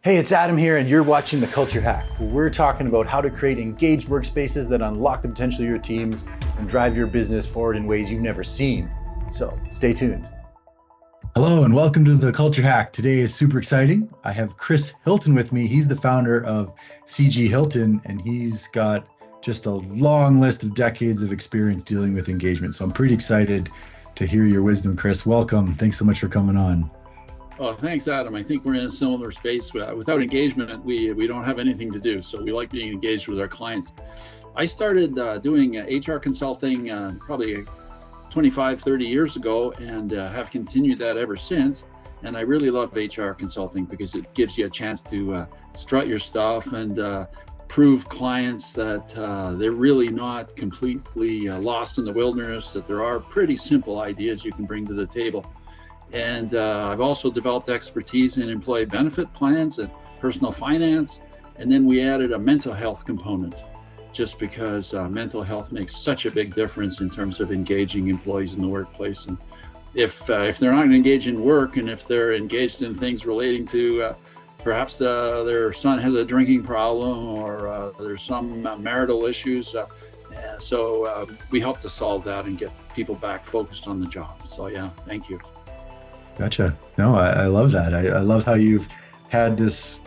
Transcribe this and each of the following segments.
Hey, it's Adam here, and you're watching The Culture Hack, where we're talking about how to create engaged workspaces that unlock the potential of your teams and drive your business forward in ways you've never seen. So stay tuned. Hello, and welcome to The Culture Hack. Today is super exciting. I have Chris Hylton with me. He's the founder of CG Hilton, and he's got just a long list of decades of experience dealing with engagement. So I'm pretty excited to hear your wisdom, Chris. Welcome. Thanks so much for coming on. Oh, thanks, Adam. I think we're in a similar space. Without engagement, we don't have anything to do. So we like being engaged with our clients. I started doing HR consulting probably 25, 30 years ago and have continued that ever since. And I really love HR consulting because it gives you a chance to strut your stuff and prove clients that they're really not completely lost in the wilderness, that there are pretty simple ideas you can bring to the table. And I've also developed expertise in employee benefit plans and personal finance. And then we added a mental health component, just because mental health makes such a big difference in terms of engaging employees in the workplace. And if they're not engaged in work, and if they're engaged in things relating to perhaps their son has a drinking problem, or there's some marital issues, so we help to solve that and get people back focused on the job. So yeah, thank you. Gotcha. No, I love that. I love how you've had this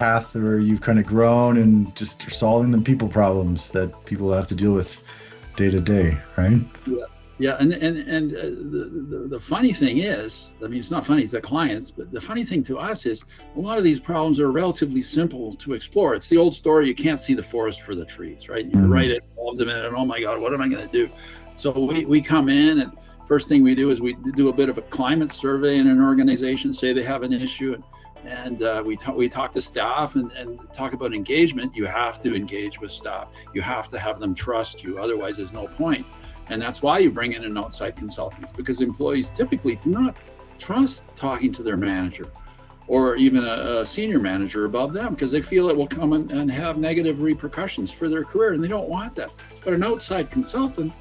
path where you've kind of grown and just solving the people problems that people have to deal with day to day, right? Yeah. And the funny thing is, I mean, it's not funny to the clients, but the funny thing to us is a lot of these problems are relatively simple to explore. It's the old story, you can't see the forest for the trees, right? You're right involved in it, and oh my God, what am I going to do? So we come in, and first thing we do is we do a bit of a climate survey in an organization, say they have an issue, and we talk to staff and talk about engagement. You have to engage with staff. You have to have them trust you, otherwise there's no point. And that's why you bring in an outside consultant, because employees typically do not trust talking to their manager or even a senior manager above them, because they feel it will come and have negative repercussions for their career, and they don't want that. But an outside consultant,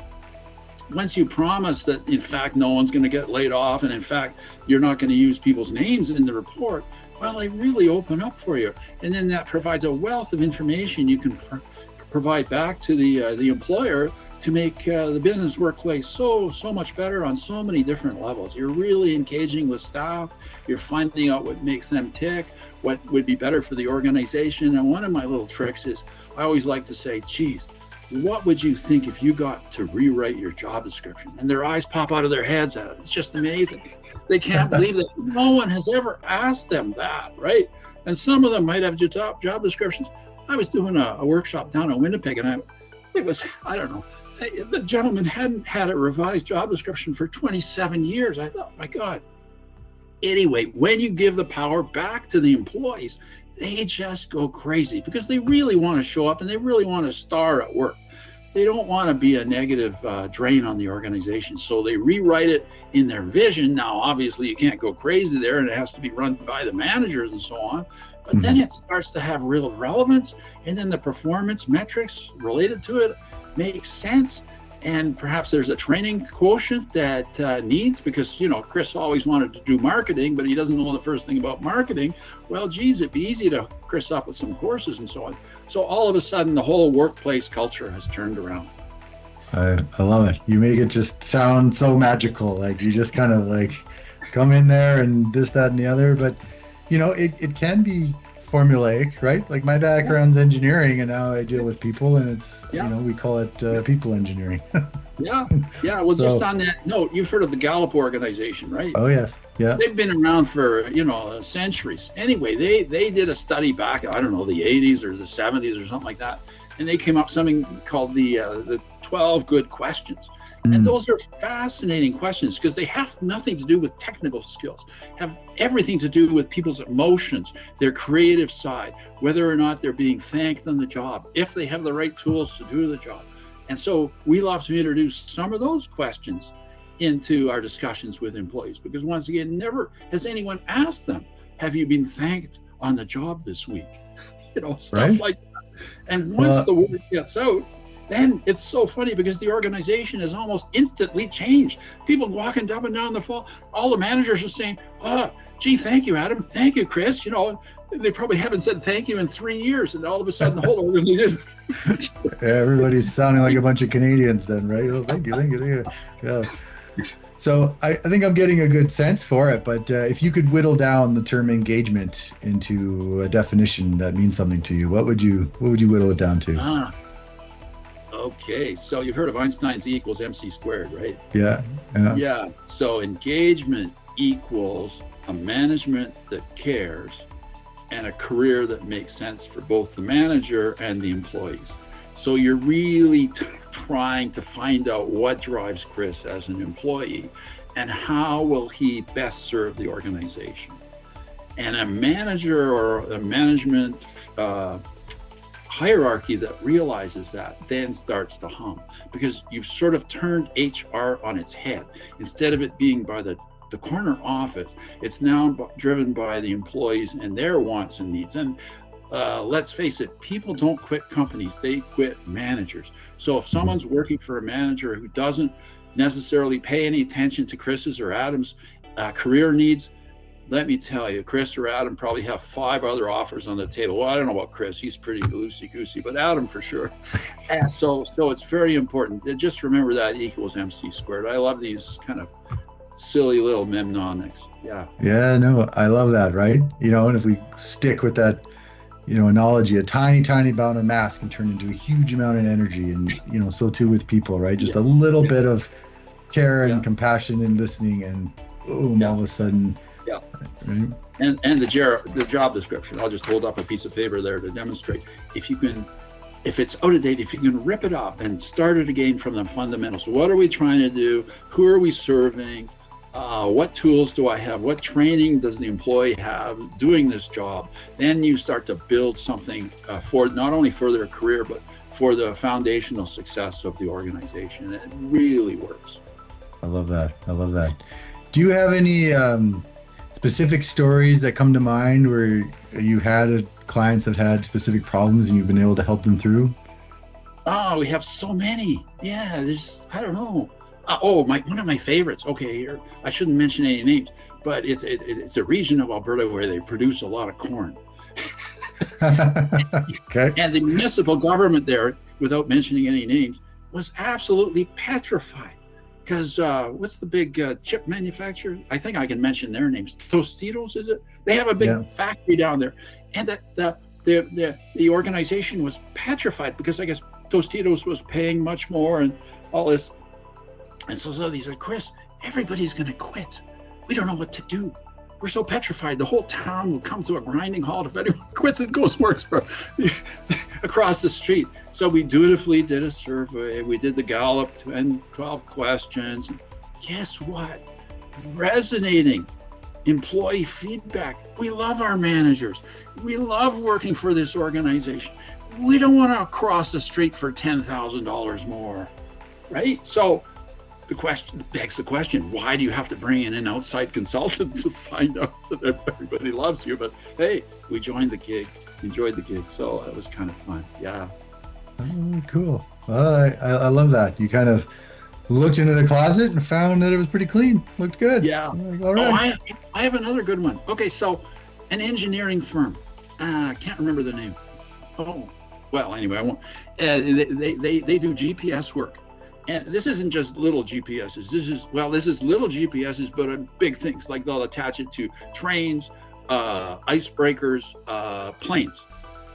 once you promise that, in fact, no one's going to get laid off, and in fact, you're not going to use people's names in the report, well, they really open up for you. And then that provides a wealth of information you can provide back to the employer to make the business workplace so much better on so many different levels. You're really engaging with staff. You're finding out what makes them tick, what would be better for the organization. And one of my little tricks is I always like to say, geez, what would you think if you got to rewrite your job description? And their eyes pop out of their heads at it. It's just amazing. They can't believe that no one has ever asked them that, right? And some of them might have job descriptions. I was doing a workshop down in Winnipeg, and the gentleman hadn't had a revised job description for 27 years. I thought, my God. Anyway, when you give the power back to the employees, they just go crazy because they really want to show up and they really want to star at work. They don't want to be a negative drain on the organization. So they rewrite it in their vision. Now, obviously, you can't go crazy there, and it has to be run by the managers and so on. But then it starts to have real relevance, and then the performance metrics related to it make sense. And perhaps there's a training quotient that needs, because, Chris always wanted to do marketing, but he doesn't know the first thing about marketing. Well, geez, it'd be easy to Chris up with some courses and so on. So all of a sudden, the whole workplace culture has turned around. I love it. You make it just sound so magical. Like you just kind of like come in there and this, that, and the other. But, it can be formulaic, right? Like my background's engineering, and now I deal with people, and it's we call it people engineering. Yeah. Well, so, just on that note, you've heard of the Gallup Organization, right? Oh yes, yeah. They've been around for centuries. Anyway, they did a study back, I don't know, the 80s or the 70s or something like that, and they came up with something called the 12 good questions. And those are fascinating questions because they have nothing to do with technical skills, have everything to do with people's emotions, their creative side, whether or not they're being thanked on the job, if they have the right tools to do the job. And so we love to introduce some of those questions into our discussions with employees, because once again, never has anyone asked them, have you been thanked on the job this week? Stuff right? Like that. And once the word gets out, then it's so funny because the organization is almost instantly changed. People walking up and down the fall, all the managers are saying, gee, thank you, Adam. Thank you, Chris. You know, they probably haven't said thank you in 3 years, and all of a sudden the whole organization. Everybody's sounding like a bunch of Canadians then, right? Oh, thank you, thank you, thank you. Yeah. So I think I'm getting a good sense for it, but if you could whittle down the term engagement into a definition that means something to you, what would you whittle it down to? Okay, so you've heard of Einstein's E equals MC squared, right? Yeah. Yeah. So engagement equals a management that cares and a career that makes sense for both the manager and the employees. So you're really trying to find out what drives Chris as an employee and how will he best serve the organization. And a manager or a management hierarchy that realizes that then starts to hum, because you've sort of turned HR on its head. Instead of it being by the corner office, it's now driven by the employees and their wants and needs. And let's face it, people don't quit companies, they quit managers. So if someone's working for a manager who doesn't necessarily pay any attention to Chris's or Adam's career needs, let me tell you, Chris or Adam probably have 5 other offers on the table. Well, I don't know about Chris, he's pretty loosey-goosey, but Adam for sure. And so it's very important. Just remember that E equals MC squared. I love these kind of silly little mnemonics. Yeah, no, I love that, right? You know, and if we stick with that, you know, analogy, a tiny amount of mass can turn into a huge amount of energy. And, you know, so too with people, right? Just a little bit of care and compassion and listening, and boom, all of a sudden. Yeah. Right? And the job description, I'll just hold up a piece of paper there to demonstrate. If it's out of date, if you can rip it up and start it again from the fundamentals. What are we trying to do? Who are we serving? What tools do I have? What training does the employee have doing this job? Then you start to build something for not only for their career, but for the foundational success of the organization. And it really works. I love that. Do you have any specific stories that come to mind where you had clients that had specific problems and you've been able to help them through? Oh, we have so many. Yeah, I don't know. One of my favorites. Okay, here I shouldn't mention any names, but it's a region of Alberta where they produce a lot of corn. Okay. And the municipal government there, without mentioning any names, was absolutely petrified. Because what's the big chip manufacturer? I think I can mention their names. Tostitos, is it? They have a big factory down there, and the organization was petrified because I guess Tostitos was paying much more and all this. And so they said, Chris, everybody's going to quit. We don't know what to do. We're so petrified. The whole town will come to a grinding halt if anyone quits and goes works for across the street. So we dutifully did a survey. We did the Gallup 12 questions. Guess what? Resonating employee feedback. We love our managers. We love working for this organization. We don't want to cross the street for $10,000 more, right? So the question begs the question, why do you have to bring in an outside consultant to find out that everybody loves you? But hey, we joined the gig, enjoyed the gig, so it was kind of fun. Yeah. Oh, cool. Well, I love that. You kind of looked into the closet and found that it was pretty clean. Looked good. Yeah. Like, all right. I have another good one. Okay, so an engineering firm. I can't remember the name. Oh, well, anyway, I won't. They do GPS work. And this isn't just little GPSs. This is little GPSs, but big things, like they'll attach it to trains, icebreakers, planes.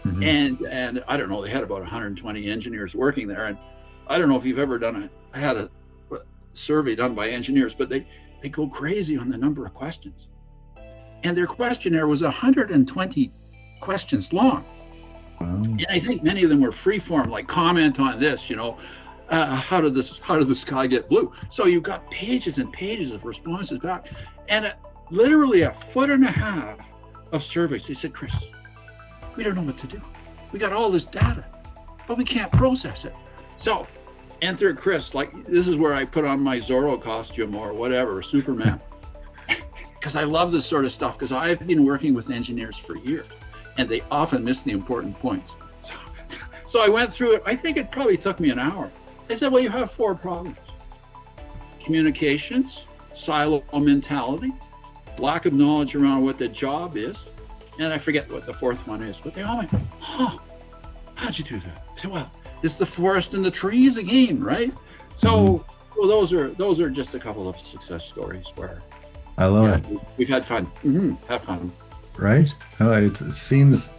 Mm-hmm. And I don't know, they had about 120 engineers working there. And I don't know if you've ever had a survey done by engineers, but they go crazy on the number of questions. And their questionnaire was 120 questions long. Wow. And I think many of them were free form, like comment on this, how did the sky get blue? So you got pages and pages of responses back, and literally 1.5 feet of surveys. They said, Chris, we don't know what to do. We got all this data, but we can't process it. So enter Chris, like this is where I put on my Zorro costume or whatever, Superman, because I love this sort of stuff, because I've been working with engineers for years, and they often miss the important points. So I went through it. I think it probably took me an hour. They said, well, you have 4 problems: communications, silo mentality, lack of knowledge around what the job is, and I forget what the fourth one is, but they all went, "Huh, how'd you do that?" I said, "Well, it's the forest and the trees again, right?" So, well, those are just a couple of success stories where I love it. We've had fun. Have fun. Right? It seems,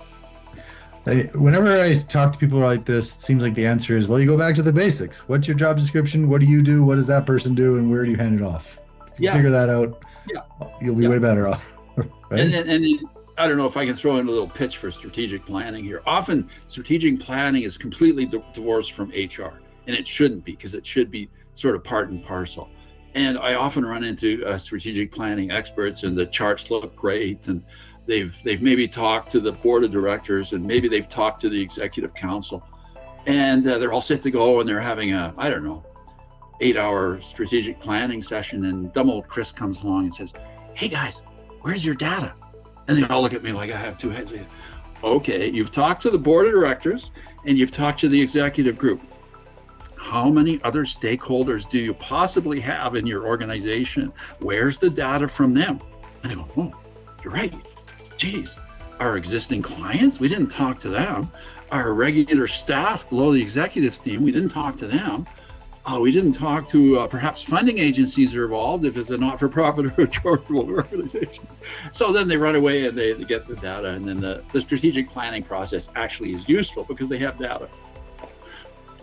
whenever I talk to people like this, it seems like the answer is, well, you go back to the basics. What's your job description? What do you do? What does that person do? And where do you hand it off? If you figure that out, you'll be way better off. Right? And then I don't know if I can throw in a little pitch for strategic planning here. Often strategic planning is completely divorced from HR, and it shouldn't be, because it should be sort of part and parcel. And I often run into strategic planning experts, and the charts look great, and they've maybe talked to the board of directors, and maybe they've talked to the executive council, and they're all set to go, and they're having a, I don't know, 8-hour strategic planning session, and dumb old Chris comes along and says, "Hey guys, where's your data?" And they all look at me like I have two heads. They say, "Okay, you've talked to the board of directors and you've talked to the executive group. How many other stakeholders do you possibly have in your organization? Where's the data from them?" And they go, "Oh, you're right. Geez, our existing clients, we didn't talk to them. Our regular staff below the executives team, we didn't talk to them. We didn't talk to perhaps funding agencies are involved if it's a not-for-profit or a charitable organization." So then they run away and they get the data, and then the strategic planning process actually is useful because they have data. So,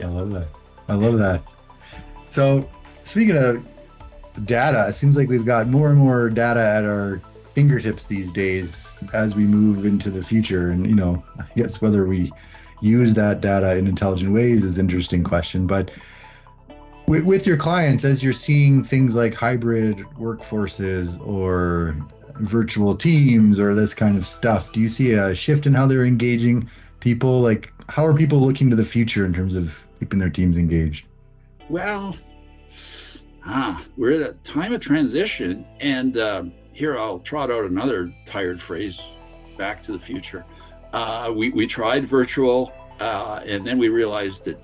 I love that. So speaking of data, it seems like we've got more and more data at our fingertips these days as we move into the future. And, I guess whether we use that data in intelligent ways is an interesting question. But with your clients, as you're seeing things like hybrid workforces or virtual teams or this kind of stuff, do you see a shift in how they're engaging people? Like, how are people looking to the future in terms of keeping their teams engaged? Well, we're at a time of transition, and here I'll trot out another tired phrase, back to the future. We tried virtual, and then we realized that,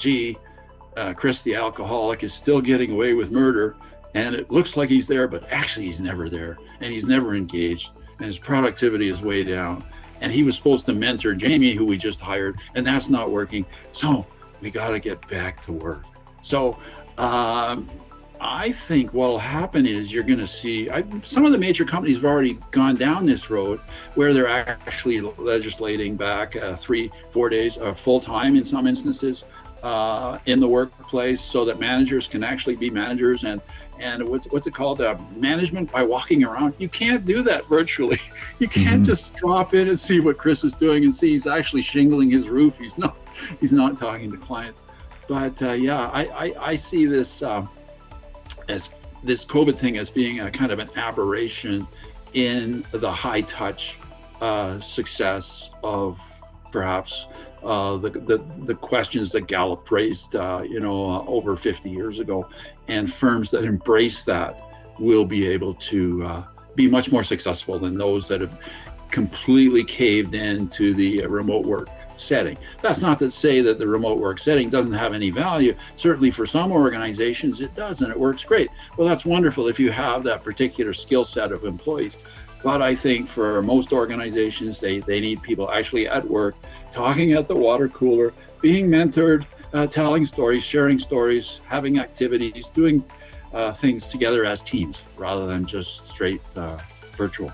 Chris the alcoholic is still getting away with murder, and it looks like he's there, but actually he's never there, and he's never engaged, and his productivity is way down. And he was supposed to mentor Jamie, who we just hired, and that's not working. So we got to get back to work. So I think what will happen is you're going to see, some of the major companies have already gone down this road where they're actually legislating back 3-4 days full-time in some instances in the workplace, so that managers can actually be managers, and what's it called, management by walking around. You can't do that virtually. You can't just drop in and see what Chris is doing and see he's actually shingling his roof. He's not talking to clients. But I see this as this COVID thing as being a kind of an aberration in the high touch success of perhaps the questions that Gallup raised, over 50 years ago, and firms that embrace that will be able to be much more successful than those that have completely caved into the remote work setting. That's not to say that the remote work setting doesn't have any value. Certainly for some organizations it does, and it works great. Well, that's wonderful if you have that particular skill set of employees. But I think for most organizations, they need people actually at work, talking at the water cooler, being mentored, telling stories, sharing stories, having activities, doing things together as teams rather than just straight virtual.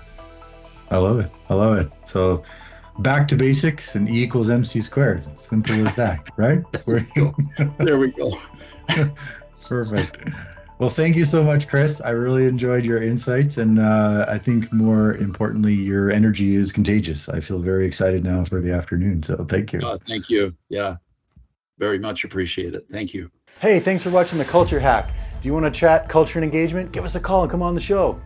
I love it. So back to basics, and E equals MC squared. Simple as that, right? There we go. Perfect. Well, thank you so much, Chris. I really enjoyed your insights, and I think more importantly, your energy is contagious. I feel very excited now for the afternoon, so thank you. Thank you. Yeah, very much appreciate it. Thank you. Hey, thanks for watching The Culture Hack. Do you want to chat culture and engagement? Give us a call and come on the show.